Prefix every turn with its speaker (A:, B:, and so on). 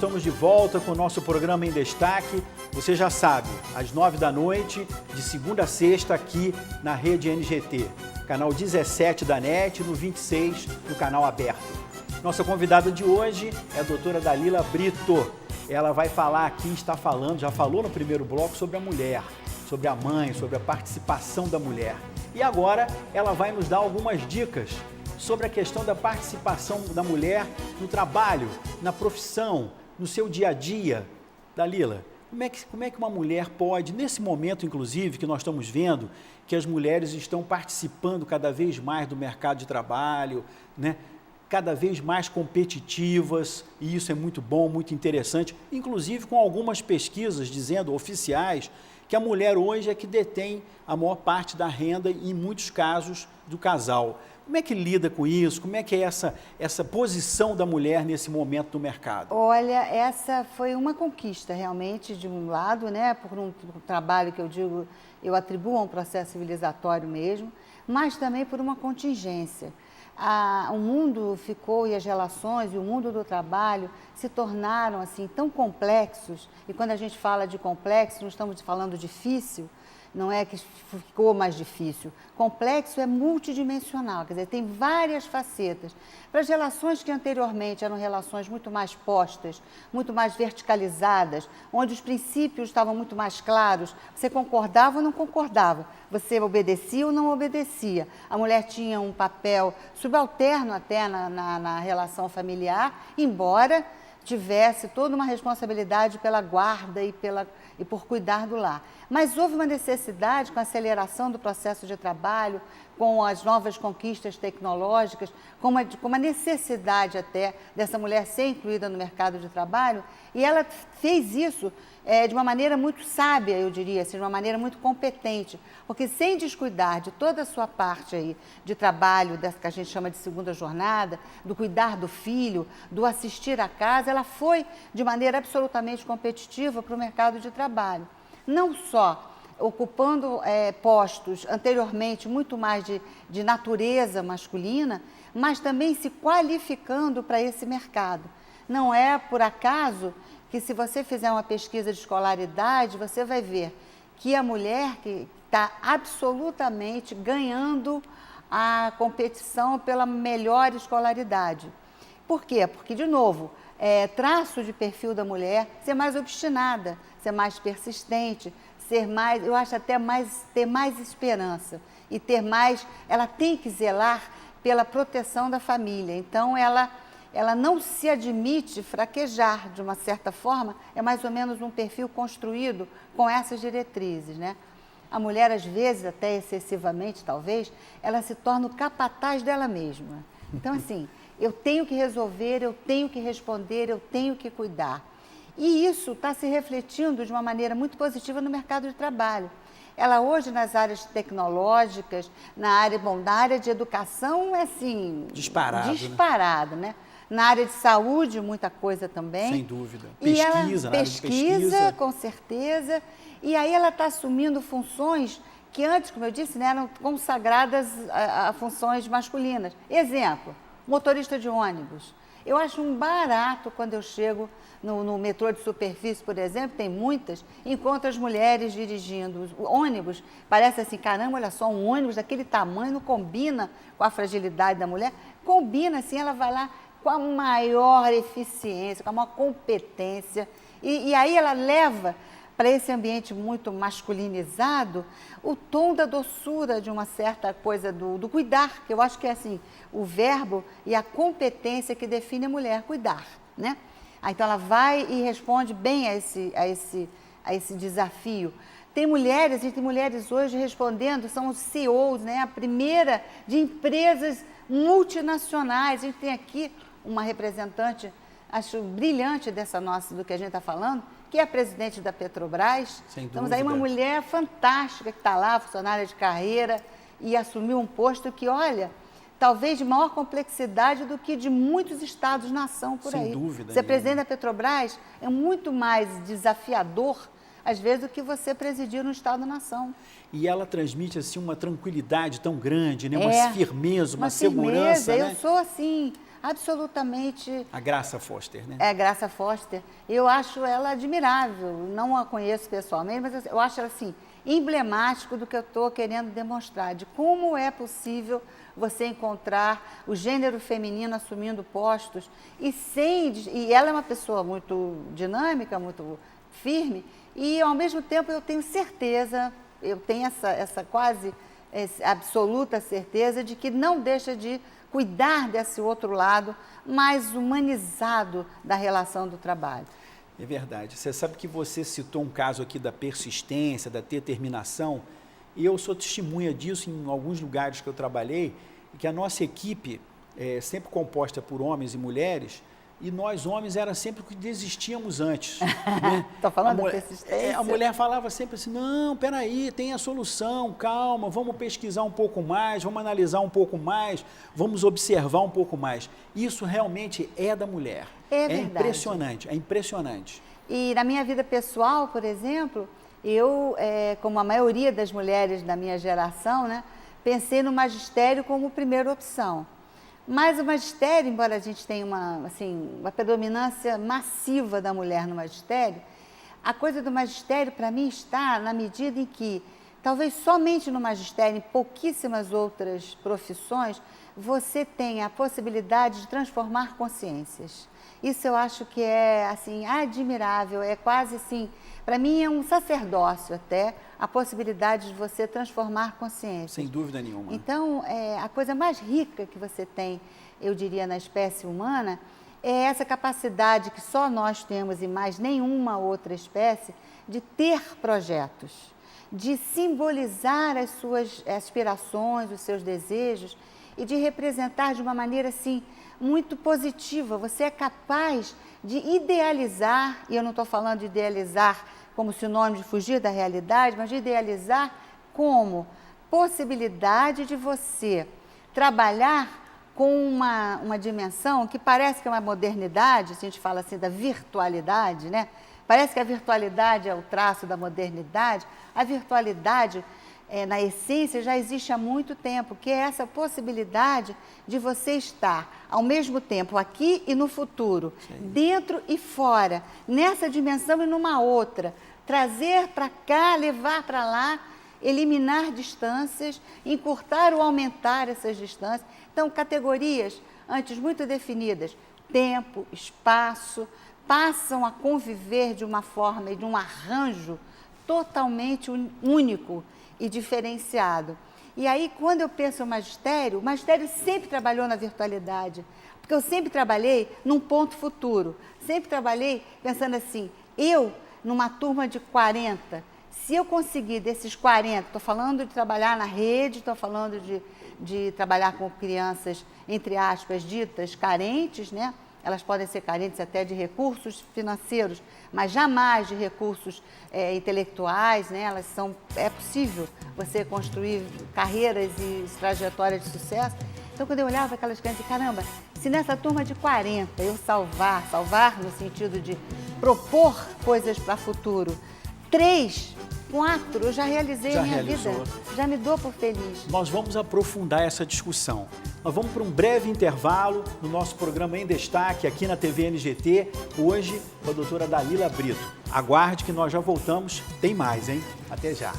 A: estamos de volta com o nosso programa em destaque. Você já sabe, às 9 da noite, de segunda a sexta, aqui na Rede NGT. Canal 17 da NET, no 26, no canal aberto. Nossa convidada de hoje é a doutora Dalila Brito. Ela vai falar aqui, está falando, já falou no primeiro bloco sobre a mulher, sobre a mãe, sobre a participação da mulher. E agora ela vai nos dar algumas dicas sobre a questão da participação da mulher no trabalho, na profissão, no seu dia a dia. Dalila, como é que uma mulher pode, nesse momento inclusive que nós estamos vendo, que as mulheres estão participando cada vez mais do mercado de trabalho, né? Cada vez mais competitivas, e isso é muito bom, muito interessante, inclusive com algumas pesquisas dizendo, oficiais, que a mulher hoje é que detém a maior parte da renda, em muitos casos, do casal. Como é que lida com isso? Como é que é essa posição da mulher nesse momento do mercado?
B: Olha, essa foi uma conquista realmente, de um lado, né, por um trabalho que eu digo, eu atribuo a um processo civilizatório mesmo, mas também por uma contingência. O mundo ficou, e as relações, e o mundo do trabalho se tornaram assim tão complexos, e quando a gente fala de complexo, não estamos falando difícil, não é que ficou mais difícil. Complexo é multidimensional, quer dizer, tem várias facetas. Para as relações que anteriormente eram relações muito mais postas, muito mais verticalizadas, onde os princípios estavam muito mais claros, você concordava ou não concordava, você obedecia ou não obedecia. A mulher tinha um papel subalterno até na relação familiar, embora tivesse toda uma responsabilidade pela guarda e por cuidar do lar. Mas houve uma necessidade, com a aceleração do processo de trabalho, com as novas conquistas tecnológicas, com uma necessidade até dessa mulher ser incluída no mercado de trabalho, e ela fez isso de uma maneira muito sábia, eu diria, assim, de uma maneira muito competente, porque sem descuidar de toda a sua parte aí de trabalho, dessa que a gente chama de segunda jornada, do cuidar do filho, do assistir à casa, ela foi de maneira absolutamente competitiva para o mercado de trabalho. Não só ocupando postos anteriormente muito mais de natureza masculina, mas também se qualificando para esse mercado. Não é por acaso que, se você fizer uma pesquisa de escolaridade, você vai ver que a mulher que está absolutamente ganhando a competição pela melhor escolaridade. Por quê? Porque, de novo, traço de perfil da mulher, ser mais obstinada, ser mais persistente, ser mais, eu acho até ter mais esperança e ter mais, ela tem que zelar pela proteção da família. Então, ela não se admite fraquejar, de uma certa forma, é mais ou menos um perfil construído com essas diretrizes, né? A mulher, às vezes, até excessivamente, talvez, ela se torna o capataz dela mesma. Então, assim, eu tenho que resolver, eu tenho que responder, eu tenho que cuidar. E isso está se refletindo de uma maneira muito positiva no mercado de trabalho. Ela hoje, nas áreas tecnológicas, na área de educação, é assim... Disparado, né? Na área de saúde, muita coisa também.
A: Sem dúvida.
B: Pesquisa, com certeza. E aí ela está assumindo funções que antes, como eu disse, né, eram consagradas a funções masculinas. Exemplo, motorista de ônibus. Eu acho um barato quando eu chego no metrô de superfície, por exemplo, tem muitas, encontro as mulheres dirigindo ônibus, parece assim, caramba, olha só, um ônibus daquele tamanho não combina com a fragilidade da mulher, combina assim, ela vai lá com a maior eficiência, com a maior competência, e aí ela leva para esse ambiente muito masculinizado o tom da doçura, de uma certa coisa do cuidar, que eu acho que é assim, o verbo e a competência que define a mulher, cuidar, né? Então ela vai e responde bem a esse desafio. Tem mulheres hoje respondendo, são os CEOs, né? A primeira de empresas multinacionais. A gente tem aqui uma representante, acho brilhante do que a gente está falando, que é a presidente da Petrobras.
A: Sem dúvida.
B: Temos aí uma mulher fantástica que está lá, funcionária de carreira, e assumiu um posto que, olha, talvez de maior complexidade do que de muitos estados-nação por aí.
A: Sem dúvida.
B: Ser presidente da Petrobras é muito mais desafiador às vezes, do que você presidir no Estado-nação.
A: E ela transmite, assim, uma tranquilidade tão grande, né? Uma firmeza, uma segurança,
B: firmeza.
A: né?
B: Eu sou, assim, absolutamente...
A: A Graça Foster, né?
B: É, a Graça Foster. Eu acho ela admirável. Não a conheço pessoalmente, mas eu acho ela, assim, emblemático do que eu estou querendo demonstrar, de como é possível você encontrar o gênero feminino assumindo postos e ela é uma pessoa muito dinâmica, muito firme, e ao mesmo tempo eu tenho certeza, eu tenho essa quase absoluta certeza de que não deixa de cuidar desse outro lado mais humanizado da relação do trabalho.
A: É verdade. Você sabe que você citou um caso aqui da persistência, da determinação, e eu sou testemunha disso em alguns lugares que eu trabalhei, e que a nossa equipe é sempre composta por homens e mulheres, e nós homens era sempre que desistíamos antes. Né?
B: Estou falando da persistência?
A: A mulher falava sempre assim, não, peraí, tem a solução, calma, vamos pesquisar um pouco mais, vamos analisar um pouco mais, vamos observar um pouco mais. Isso realmente é da mulher.
B: É verdade.
A: Impressionante, é impressionante.
B: E na minha vida pessoal, por exemplo, eu, como a maioria das mulheres da minha geração, né, pensei no magistério como primeira opção. Mas o magistério, embora a gente tenha uma predominância massiva da mulher no magistério, a coisa do magistério, para mim, está na medida em que, talvez somente no magistério, em pouquíssimas outras profissões, você tem a possibilidade de transformar consciências. Isso eu acho que é, assim, admirável, é quase assim, para mim é um sacerdócio até, a possibilidade de você transformar consciências.
A: Sem dúvida nenhuma.
B: Então, a coisa mais rica que você tem, eu diria, na espécie humana, é essa capacidade que só nós temos e mais nenhuma outra espécie, de ter projetos, de simbolizar as suas aspirações, os seus desejos e de representar de uma maneira, assim, muito positiva. Você é capaz de idealizar, e eu não estou falando de idealizar como sinônimo de fugir da realidade, mas de idealizar como possibilidade de você trabalhar com uma dimensão que parece que é uma modernidade, se a gente fala assim da virtualidade, né? Parece que a virtualidade é o traço da modernidade. A virtualidade, na essência, já existe há muito tempo, que é essa possibilidade de você estar, ao mesmo tempo, aqui e no futuro, dentro e fora, nessa dimensão e numa outra, trazer para cá, levar para lá, eliminar distâncias, encurtar ou aumentar essas distâncias. Então, categorias antes muito definidas, tempo, espaço, passam a conviver de uma forma e de um arranjo totalmente único e diferenciado. E aí, quando eu penso no magistério, o magistério sempre trabalhou na virtualidade, porque eu sempre trabalhei num ponto futuro, sempre trabalhei pensando assim, eu, numa turma de 40, se eu conseguir desses 40, estou falando de trabalhar na rede, estou falando de trabalhar com crianças, entre aspas, ditas carentes, né? Elas podem ser carentes até de recursos financeiros, mas jamais de recursos intelectuais, né? É possível você construir carreiras e trajetórias de sucesso. Então, quando eu olhava para aquelas crianças, caramba, se nessa turma de 40 eu salvar no sentido de propor coisas para o futuro, 3, 4, eu já realizei a minha vida, já me dou por feliz.
A: Nós vamos aprofundar essa discussão. Nós vamos para um breve intervalo no nosso programa Em Destaque, aqui na TV NGT, hoje com a doutora Dalila Brito. Aguarde que nós já voltamos, tem mais, hein? Até já.